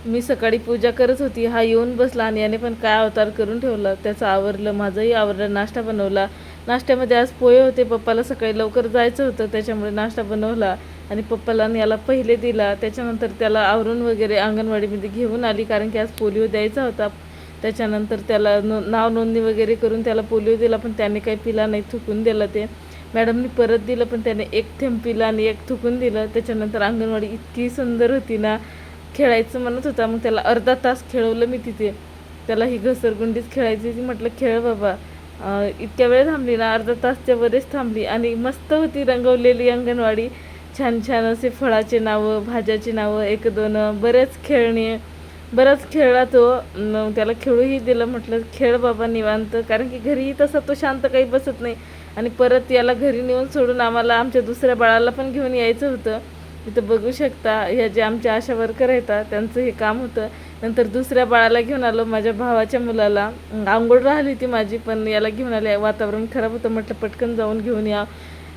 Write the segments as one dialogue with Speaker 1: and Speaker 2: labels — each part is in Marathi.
Speaker 1: मी सकाळी पूजा करत होती, हा येऊन बसला आणि याने पण काय अवतार करून ठेवला. त्याचं आवरलं, माझंही आवरलं, नाश्ता बनवला. नाश्त्यामध्ये आज पोहे होते, पप्पाला सकाळी लवकर जायचं होतं त्याच्यामुळे नाश्ता बनवला आणि पप्पाला आणि याला पहिले दिला. त्याच्यानंतर त्याला आवरून वगैरे अंगणवाडीमध्ये घेऊन आली, कारण की आज पोलिओ द्यायचा होता. त्याच्यानंतर त्याला नाव नोंदणी वगैरे करून त्याला पोलिओ दिला, पण त्याने काही पिला नाही, थुकून दिलं ते. मॅडमनी परत दिलं, पण त्याने एक थेंब पिला आणि एक थुकून दिलं. त्याच्यानंतर अंगणवाडी इतकी सुंदर होती ना, खेळायचं म्हणत होता. मग त्याला अर्धा तास खेळवलं मी तिथे. त्याला ही घसरगुंडीच खेळायची ती, म्हटलं खेळ बाबा. इतक्या वेळ थांबली ना, अर्धा तासच्या वरच थांबली आणि मस्त होती रंगवलेली अंगणवाडी. छान छान असे फळाचे नावं, भाज्याची नावं, एक दोन बरेच खेळणे. बराच खेळला तो. त्याला खेळूही दिलं, म्हटलं खेळ बाबा निवांत, कारण की घरीही तसा तो शांत काही बसत नाही. आणि परत याला घरी नेऊन सोडून आम्हाला आमच्या दुसऱ्या बाळाला पण घेऊन यायचं होतं. इथं बघू शकता, ह्या जे आमच्या आशा वर्कर आहेत त्यांचं हे काम होतं. नंतर दुसऱ्या बाळाला घेऊन आलो, माझ्या भावाच्या मुलाला. आंघोळ राहिली होती माझी, पण याला घेऊन आले. वातावरण खराब होतं, म्हटलं पटकन जाऊन घेऊन या.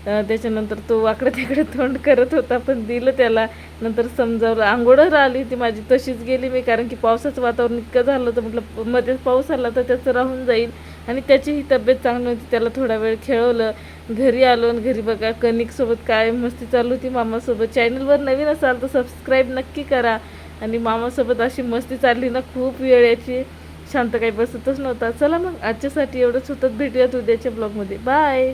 Speaker 1: त्याच्यानंतर तो वाकडं तिकडे तोंड करत होता, पण दिलं त्याला. नंतर समजावलं. आंघोळ राहिली होती माझी, तशीच गेली मी, कारण की पावसाचं वातावरण इतकं झालं होतं. म्हटलं मध्येच पाऊस आला तर त्याचं राहून जाईल आणि त्याचीही तब्येत चांगली होती. त्याला थोडा वेळ खेळवलं. घरी आलो आणि घरी बघा कणिकसोबत काय मस्ती चालू होती मामासोबत. चॅनलवर नवीन असाल तर सबस्क्राईब नक्की करा. आणि मामासोबत अशी मस्ती चालली ना खूप वेळ, याची शांत काही बसतच नव्हता. चला मग आजच्यासाठी एवढंच होतं. भेटूयात उद्याच्या ब्लॉगमध्ये. बाय.